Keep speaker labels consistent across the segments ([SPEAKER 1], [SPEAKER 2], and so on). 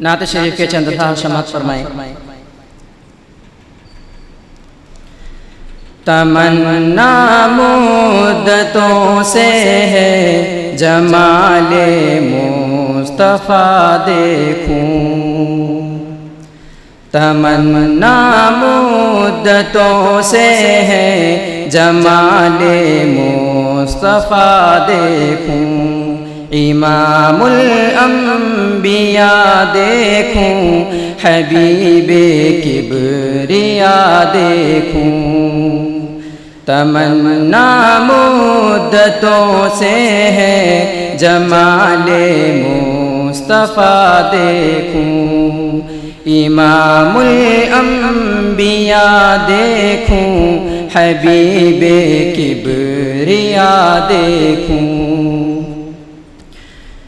[SPEAKER 1] نعت شریف کے چند اشعار سماعت فرمائیں۔ تمنا مدتوں سے ہے جمال مصطفیٰ دیکھوں، تمنا مدتوں سے ہے جمال مصطفیٰ دیکھوں، امام الانبیاء دیکھوں، حبیب کبریا دیکھوں، تمنا مدتوں سے ہے جمال مصطفیٰ دیکھوں، امام الانبیاء دیکھوں، حبیب کبریا دیکھوں،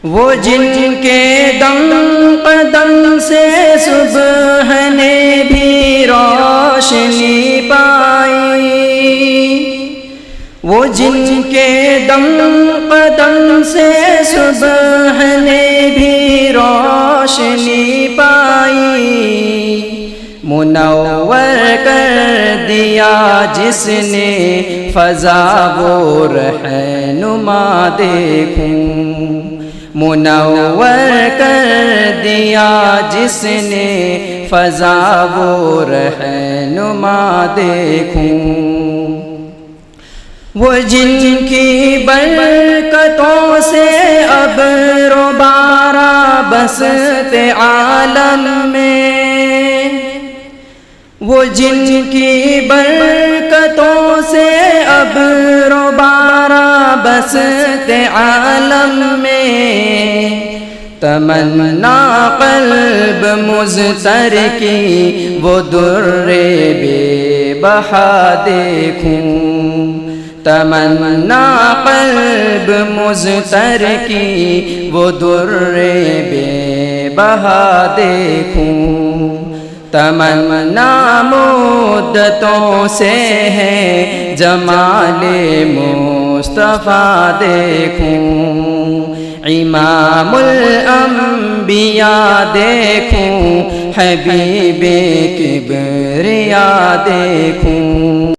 [SPEAKER 1] وہ جن کے دم قدم سے صبح نے بھی روشنی پائی، وہ جن کے دم قدم سے صبح نے بھی روشنی پائی، منور کر دیا جس نے فضا وہ رہنما دیکھوں، منور کر دیا جس نے فضا وہ رہنما دیکھوں، وہ جن کی برکتوں سے ابر و بارہ بستے عالم میں، وہ جن کی برکتوں سے ابر و بارہ بستے عالم میں، تمنا قلب مضطر کی وہ در بے بہا دیکھوں، تمنا قلب مضطر کی وہ در بے بہا دیکھوں، تمنا مدتوں سے ہے جمال مصطفیٰ دیکھوں، امام الانبیاء دیکھوں، حبیب کبریا دیکھوں۔